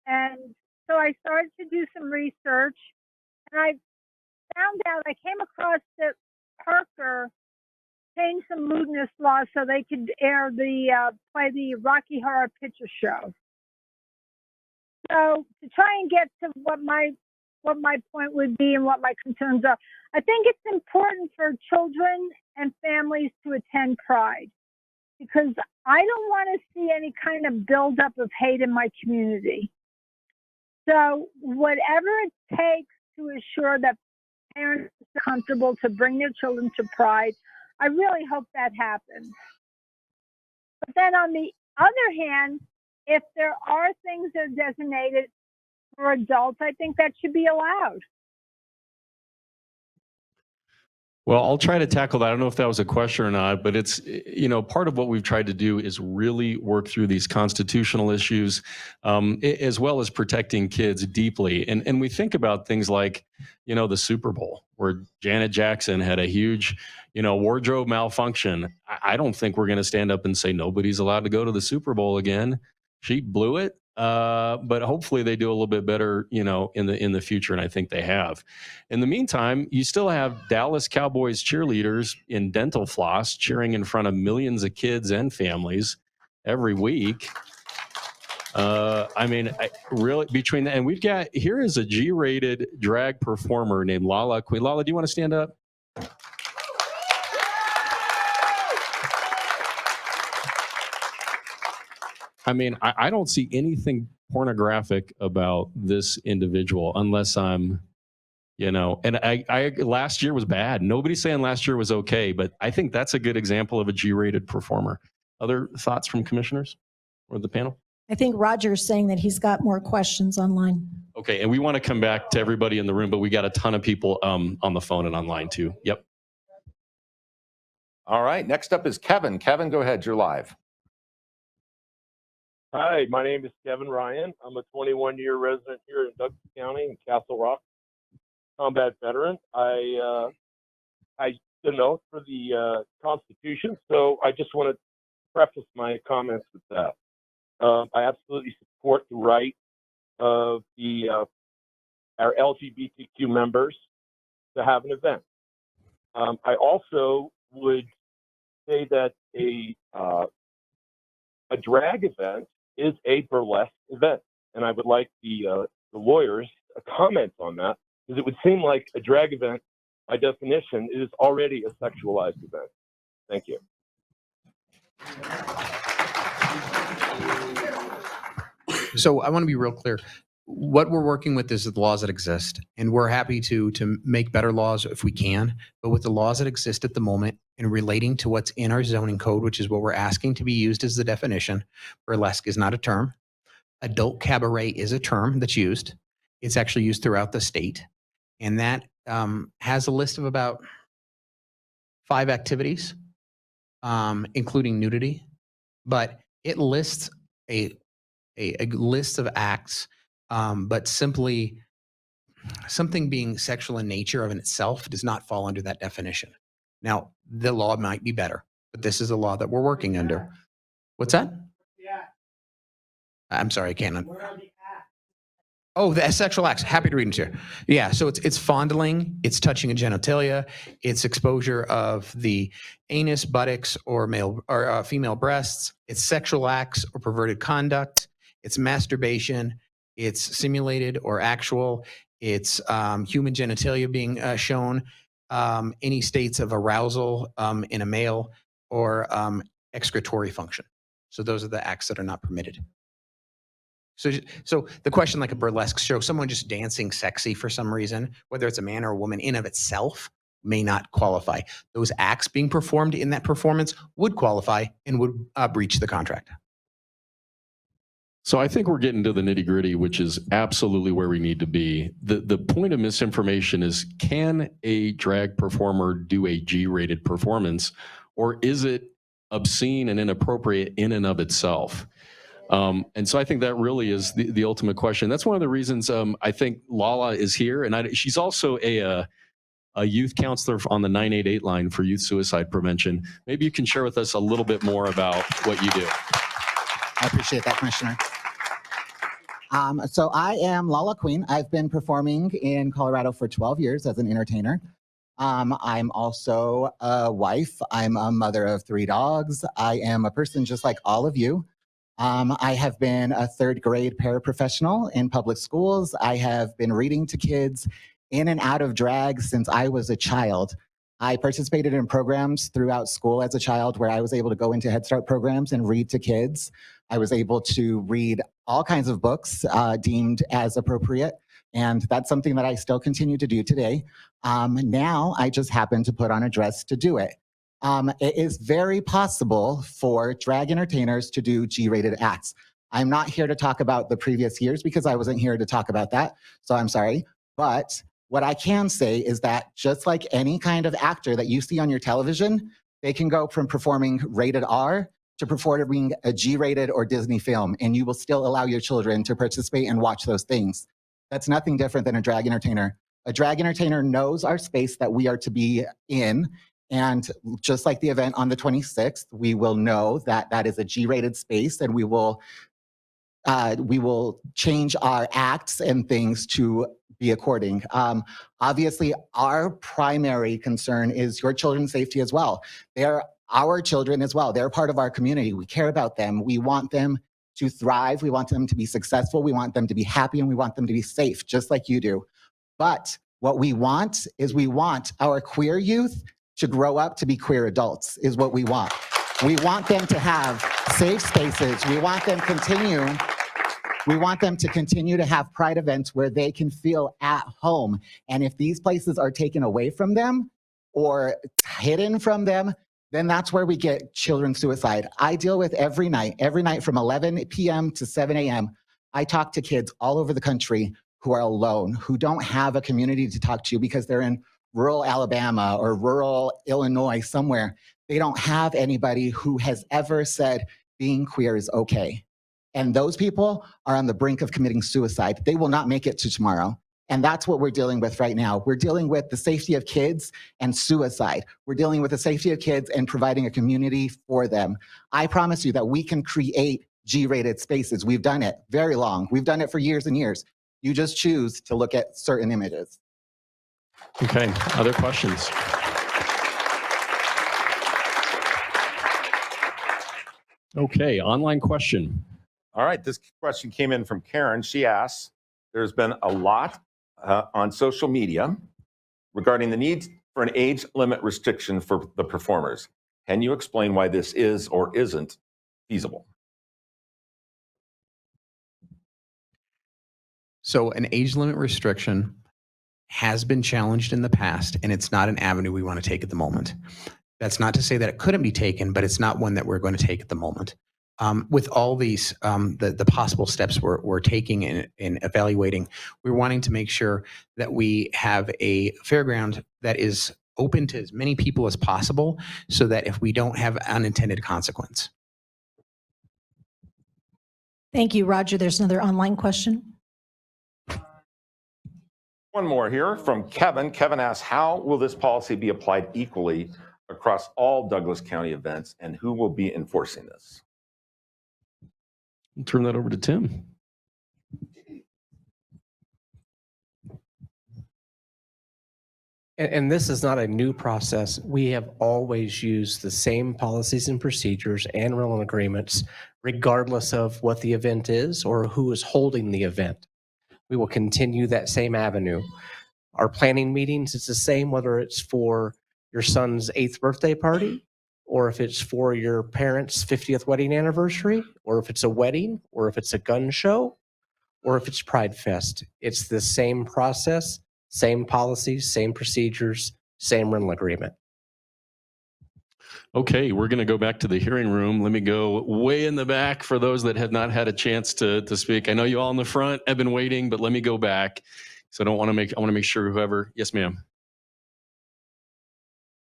And so I started to do some research, and I found out I came across that Parker changed some lewdness laws so they could air play the Rocky Horror Picture Show. So to try and get to what my point would be and what my concerns are, I think it's important for children and families to attend Pride, because I don't want to see any kind of buildup of hate in my community. So whatever it takes to ensure that parents are comfortable to bring their children to Pride, I really hope that happens. But then on the other hand, if there are things that are designated for adults, I think that should be allowed. Well, I'll try to tackle that. I don't know if that was a question or not, but it's, part of what we've tried to do is really work through these constitutional issues, as well as protecting kids deeply. And we think about things like, the Super Bowl, where Janet Jackson had a huge, wardrobe malfunction. I don't think we're going to stand up and say nobody's allowed to go to the Super Bowl again. She blew it. But hopefully they do a little bit better, in the future, and I think they have. In the meantime, you still have Dallas Cowboys cheerleaders in dental floss cheering in front of millions of kids and families every week. Really between that, and we've got, here is a G-rated drag performer named Lala Queen. Lala, do you want to stand up? I don't see anything pornographic about this individual unless I'm, and I last year was bad. Nobody's saying last year was okay, but I think that's a good example of a G-rated performer. Other thoughts from commissioners or the panel? I think Roger's saying that he's got more questions online. Okay, and we want to come back to everybody in the room, but we got a ton of people on the phone and online too. Yep. All right, next up is Kevin. Kevin, go ahead. You're live. Hi, my name is Kevin Ryan. I'm a 21-year resident here in Douglas County in Castle Rock, combat veteran. I stood an oath for the Constitution, so I just want to preface my comments with that. I absolutely support the right of our LGBTQ members to have an event. I also would say that a drag event is a burlesque event, and I would like the lawyers to comment on that, because it would seem like a drag event, by definition, is already a sexualized event. Thank you. So I want to be real clear. What we're working with is the laws that exist, and we're happy to make better laws if we can. But with the laws that exist at the moment and relating to what's in our zoning code, which is what we're asking to be used as the definition, burlesque is not a term. Adult cabaret is a term that's used. It's actually used throughout the state, and that has a list of about 5 activities, including nudity, but it lists a list of acts, but simply something being sexual in nature of in itself does not fall under that definition. Now, the law might be better, but this is a law that we're working under. What's that? Yeah. I'm sorry, I can't. Oh, the sexual acts. Happy to read into it. Yeah, so it's fondling, it's touching a genitalia, it's exposure of the anus, buttocks, or male or female breasts. It's sexual acts or perverted conduct. It's masturbation. It's simulated or actual. It's human genitalia being shown. Any states of arousal in a male or excretory function. So those are the acts that are not permitted. So the question, like a burlesque show, someone just dancing sexy for some reason, whether it's a man or a woman in of itself, may not qualify. Those acts being performed in that performance would qualify and would breach the contract. So I think we're getting to the nitty gritty, which is absolutely where we need to be. The point of misinformation is, can a drag performer do a G-rated performance, or is it obscene and inappropriate in and of itself? And so I think that really is the ultimate question. That's one of the reasons I think Lala is here. And she's also a youth counselor on the 988 line for youth suicide prevention. Maybe you can share with us a little bit more about what you do. I appreciate that, Commissioner. So I am Lala Queen. I've been performing in Colorado for 12 years as an entertainer. I'm also a wife. I'm a mother of 3 dogs. I am a person just like all of you. I have been a 3rd grade paraprofessional in public schools. I have been reading to kids in and out of drag since I was a child. I participated in programs throughout school as a child where I was able to go into Head Start programs and read to kids. I was able to read all kinds of books deemed as appropriate, and that's something that I still continue to do today. Now I just happen to put on a dress to do it. It is very possible for drag entertainers to do G-rated acts. I'm not here to talk about the previous years because I wasn't here to talk about that, so I'm sorry. But what I can say is that just like any kind of actor that you see on your television, they can go from performing rated R to performing a G-rated or Disney film, and you will still allow your children to participate and watch those things. That's nothing different than a drag entertainer. A drag entertainer knows our space that we are to be in, and just like the event on the 26th, we will know that that is a G-rated space, and we will change our acts and things to be according. Obviously, our primary concern is your children's safety as well. They're our children as well. They're part of our community. We care about them. We want them to thrive. We want them to be successful. We want them to be happy, and we want them to be safe, just like you do. But what we want is we want our queer youth to grow up to be queer adults, is what we want. We want them to have safe spaces. We want them to continue to have pride events where they can feel at home. And if these places are taken away from them or hidden from them, then that's where we get children suicide. I deal with every night from 11 p.m. to 7 a.m. I talk to kids all over the country who are alone, who don't have a community to talk to because they're in rural Alabama or rural Illinois somewhere, they don't have anybody who has ever said being queer is okay. And those people are on the brink of committing suicide. They will not make it to tomorrow. And that's what we're dealing with right now. We're dealing with the safety of kids and suicide. We're dealing with the safety of kids and providing a community for them. I promise you that we can create G-rated spaces. We've done it very long. We've done it for years and years. You just choose to look at certain images. Okay, other questions? Okay, online question. All right, this question came in from Karen. She asks, there's been a lot on social media regarding the need for an age limit restriction for the performers. Can you explain why this is or isn't feasible? So an age limit restriction has been challenged in the past, and it's not an avenue we want to take at the moment. That's not to say that it couldn't be taken, but it's not one that we're going to take at the moment. With all these, the possible steps we're taking in evaluating, we're wanting to make sure that we have a fairground that is open to as many people as possible so that if we don't have unintended consequence. Thank you, Roger. There's another online question. One more here from Kevin. Kevin asks, how will this policy be applied equally across all Douglas County events, and who will be enforcing this? I'll turn that over to Tim. And this is not a new process. We have always used the same policies and procedures and rental agreements, regardless of what the event is or who is holding the event. We will continue that same avenue. Our planning meetings, it's the same, whether it's for your son's 8th birthday party, or if it's for your parents' 50th wedding anniversary, or if it's a wedding, or if it's a gun show, or if it's Pride Fest. It's the same process, same policies, same procedures, same rental agreement. Okay, we're going to go back to the hearing room. Let me go way in the back for those that have not had a chance to speak. I know you all in the front have been waiting, but let me go back. So I want to make sure whoever, yes, ma'am.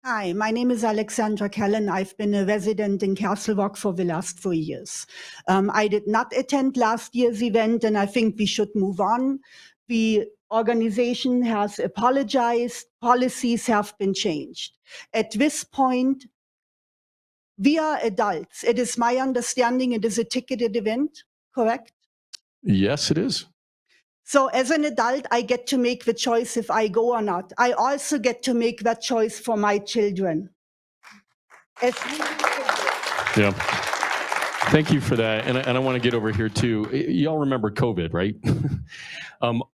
Hi, my name is Alexandra Callan. I've been a resident in Castle Rock for the last 4 years. I did not attend last year's event, and I think we should move on. The organization has apologized. Policies have been changed. At this point, we are adults. It is my understanding it is a ticketed event, correct? Yes, it is. So as an adult, I get to make the choice if I go or not. I also get to make that choice for my children. Yeah. Thank you for that. And I want to get over here too. Y'all remember COVID, right?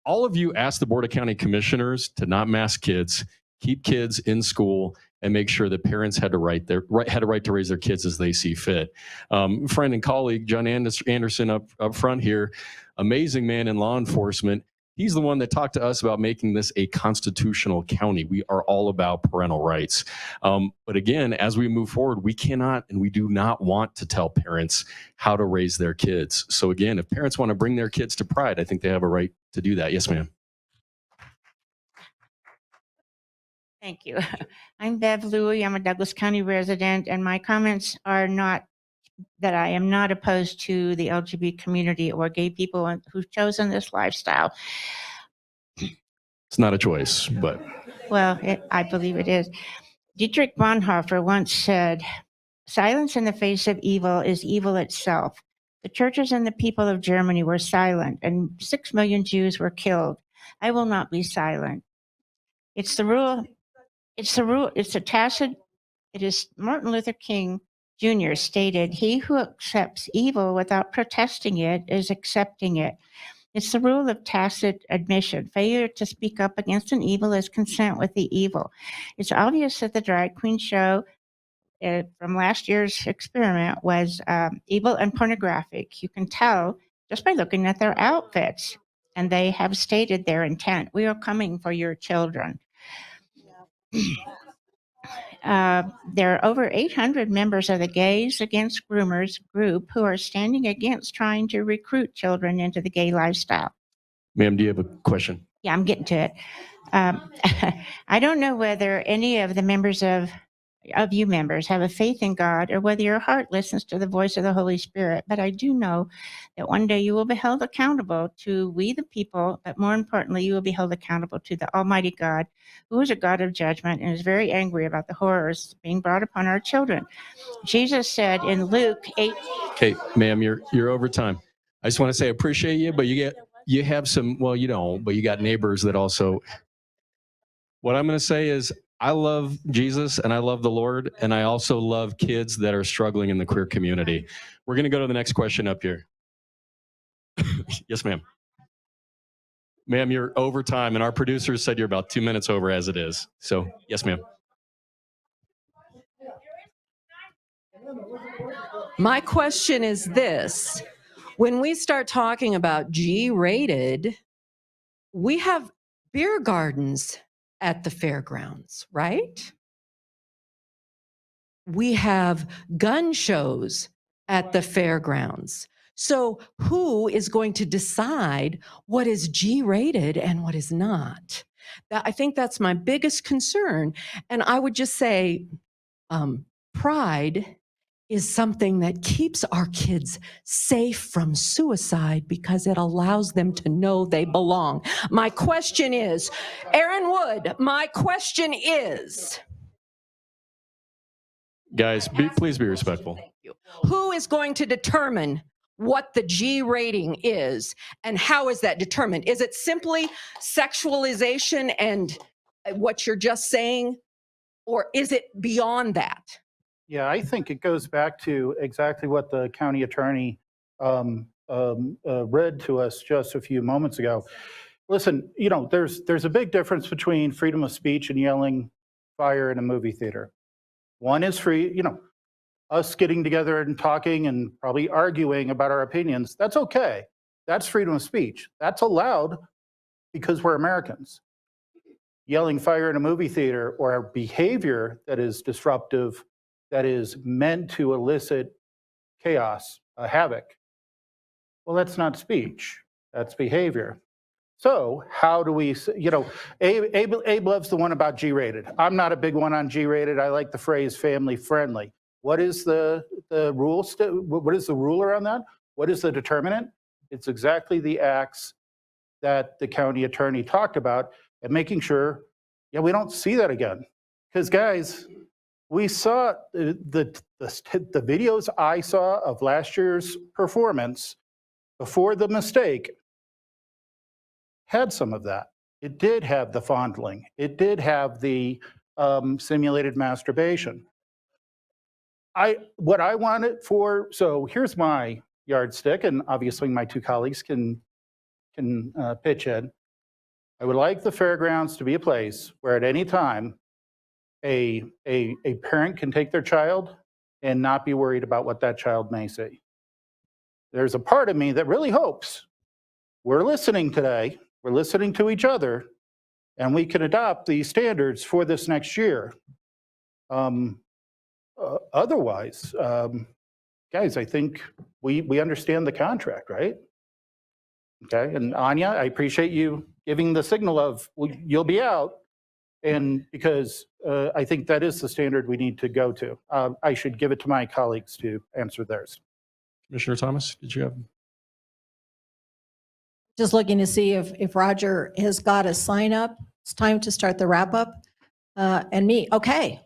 All of you asked the Board of County Commissioners to not mask kids, keep kids in school, and make sure that parents had a right to raise their kids as they see fit. Friend and colleague John Anderson up front here, amazing man in law enforcement. He's the one that talked to us about making this a constitutional county. We are all about parental rights. But again, as we move forward, we cannot and we do not want to tell parents how to raise their kids. So again, if parents want to bring their kids to Pride, I think they have a right to do that. Yes, ma'am. Thank you. I'm Bev Louie. I'm a Douglas County resident, and my comments are not that I am not opposed to the LGBT community or gay people who've chosen this lifestyle. It's not a choice, but. Well, I believe it is. Dietrich Bonhoeffer once said, "Silence in the face of evil is evil itself." The churches and the people of Germany were silent, and 6 million Jews were killed. I will not be silent. It's the rule. It's the rule. It's a tacit. It is Martin Luther King Jr. stated, "He who accepts evil without protesting it is accepting it." It's the rule of tacit admission. Failure to speak up against an evil is consent with the evil. It's obvious that the drag queen show from last year's experiment was evil and pornographic. You can tell just by looking at their outfits, and they have stated their intent. We are coming for your children. There are over 800 members of the Gays Against Groomers group who are standing against trying to recruit children into the gay lifestyle. Ma'am, do you have a question? Yeah, I'm getting to it. I don't know whether any of the members of you members have a faith in God or whether your heart listens to the voice of the Holy Spirit, but I do know that one day you will be held accountable to we the people, but more importantly, you will be held accountable to the Almighty God, who is a God of judgment and is very angry about the horrors being brought upon our children. Jesus said in Luke 8. Okay, ma'am, you're over time. I just want to say I appreciate you, but you have some, well, you don't, but you got neighbors that also. What I'm going to say is I love Jesus and I love the Lord, and I also love kids that are struggling in the queer community. We're going to go to the next question up here. Yes, ma'am. Ma'am, you're over time, and our producers said you're about 2 minutes over as it is. So, yes, ma'am. My question is this. When we start talking about G-rated, we have beer gardens at the fairgrounds, right? We have gun shows at the fairgrounds. So who is going to decide what is G-rated and what is not? I think that's my biggest concern. And I would just say, pride is something that keeps our kids safe from suicide because it allows them to know they belong. My question is, Aaron Wood, my question is, Guys, please be respectful. who is going to determine what the G rating is and how is that determined? Is it simply sexualization and what you're just saying, or is it beyond that? Yeah, I think it goes back to exactly what the county attorney read to us just a few moments ago. Listen, there's a big difference between freedom of speech and yelling fire in a movie theater. One is free, us getting together and talking and probably arguing about our opinions. That's okay. That's freedom of speech. That's allowed because we're Americans. Yelling fire in a movie theater or behavior that is disruptive, that is meant to elicit chaos, havoc. Well, that's not speech, that's behavior. So how do we, Abe loves the one about G-rated. I'm not a big one on G-rated. I like the phrase family friendly. What is the rule? What is the rule around that? What is the determinant? It's exactly the acts that the county attorney talked about and making sure, we don't see that again. Because guys, we saw the videos I saw of last year's performance before the mistake had some of that. It did have the fondling. It did have the simulated masturbation. What I wanted for, so here's my yardstick, and obviously my two colleagues can pitch in. I would like the fairgrounds to be a place where at any time a parent can take their child and not be worried about what that child may see. There's a part of me that really hopes we're listening today, we're listening to each other, and we can adopt these standards for this next year. Otherwise, guys, I think we understand the contract, right? Okay, and Anya, I appreciate you giving the signal of you'll be out, and because I think that is the standard we need to go to. I should give it to my colleagues to answer theirs. Commissioner Thomas, did you have? Just looking to see if Roger has got a sign up. It's time to start the wrap up. And me, okay.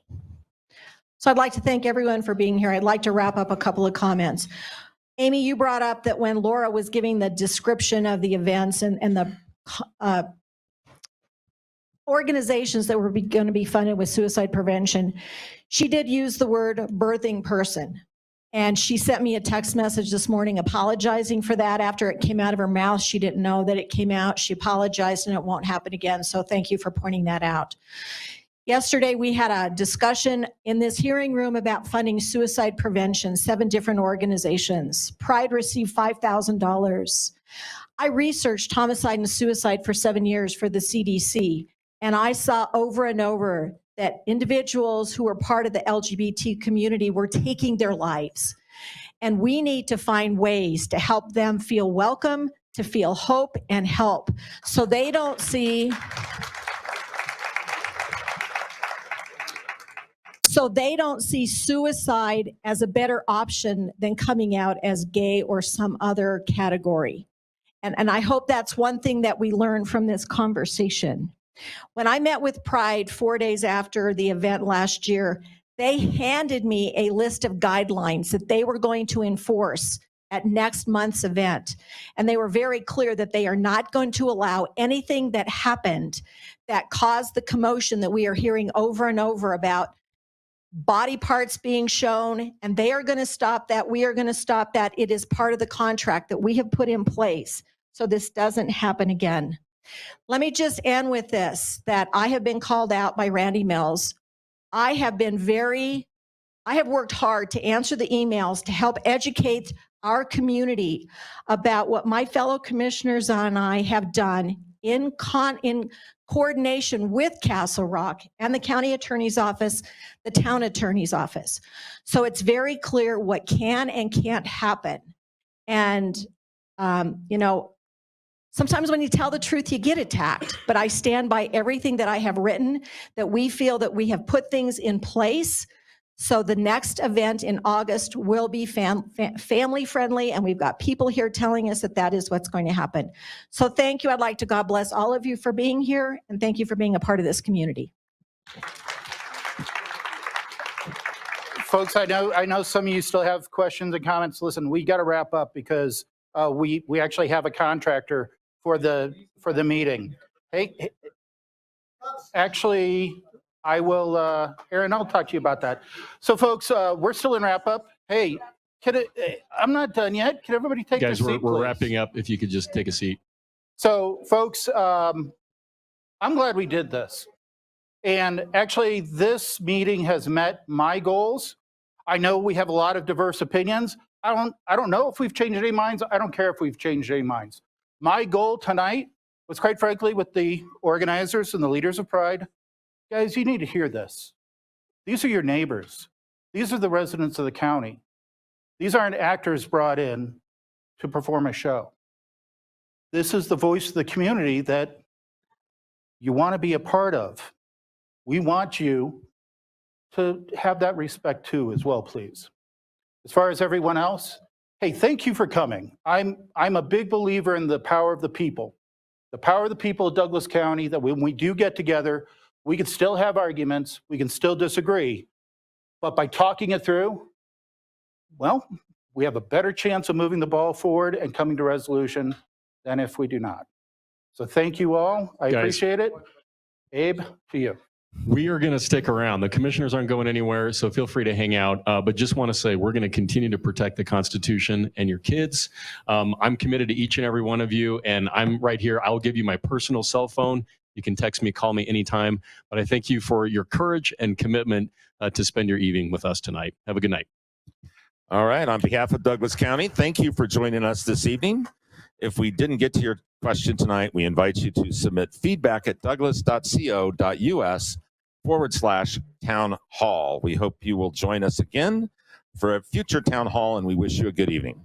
So I'd like to thank everyone for being here. I'd like to wrap up a couple of comments. Amy, you brought up that when Laura was giving the description of the events and the organizations that were going to be funded with suicide prevention, she did use the word birthing person. And she sent me a text message this morning apologizing for that. After it came out of her mouth, she didn't know that it came out. She apologized and it won't happen again. So thank you for pointing that out. Yesterday, we had a discussion in this hearing room about funding suicide prevention, 7 different organizations. Pride received $5,000. I researched homicide and suicide for 7 years for the CDC, and I saw over and over that individuals who were part of the LGBT community were taking their lives. And we need to find ways to help them feel welcome, to feel hope and help, so they don't see So they don't see suicide as a better option than coming out as gay or some other category. And I hope that's one thing that we learn from this conversation. When I met with Pride 4 days after the event last year, they handed me a list of guidelines that they were going to enforce at next month's event. And they were very clear that they are not going to allow anything that happened that caused the commotion that we are hearing over and over about body parts being shown, and they are going to stop that. We are going to stop that. It is part of the contract that we have put in place so this doesn't happen again. Let me just end with this, that I have been called out by Randy Mills. I have worked hard to answer the emails to help educate our community about what my fellow commissioners and I have done in coordination with Castle Rock and the county attorney's office, the town attorney's office. So it's very clear what can and can't happen. And, sometimes when you tell the truth, you get attacked, but I stand by everything that I have written, that we feel that we have put things in place. So the next event in August will be family friendly, and we've got people here telling us that that is what's going to happen. So thank you. I'd like to God bless all of you for being here, and thank you for being a part of this community. Folks, I know some of you still have questions and comments. Listen, we got to wrap up because we actually have a contractor for the meeting. Hey, actually, I will, Aaron, I'll talk to you about that. So folks, we're still in wrap up. Hey, I'm not done yet. Can everybody take their Guys, seat, we're please? wrapping up. If you could just take a seat. So folks, I'm glad we did this. And actually, this meeting has met my goals. I know we have a lot of diverse opinions. I don't know if we've changed any minds. I don't care if we've changed any minds. My goal tonight was, quite frankly, with the organizers and the leaders of Pride, guys, you need to hear this. These are your neighbors. These are the residents of the county. These aren't actors brought in to perform a show. This is the voice of the community that you want to be a part of. We want you to have that respect too as well, please. As far as everyone else, hey, thank you for coming. I'm a big believer in the power of the people. The power of the people of Douglas County, that when we do get together, we can still have arguments, we can still disagree, but by talking it through, well, we have a better chance of moving the ball forward and coming to resolution than if we do not. So thank you all. I appreciate it. Abe, to you. We are going to stick around. The commissioners aren't going anywhere, so feel free to hang out. But just want to say we're going to continue to protect the Constitution and your kids. I'm committed to each and every one of you, and I'm right here. I'll give you my personal cell phone. You can text me, call me anytime. But I thank you for your courage and commitment to spend your evening with us tonight. Have a good night. All right. On behalf of Douglas County, thank you for joining us this evening. If we didn't get to your question tonight, we invite you to submit feedback at douglas.co.us/town hall. We hope you will join us again for a future town hall, and we wish you a good evening.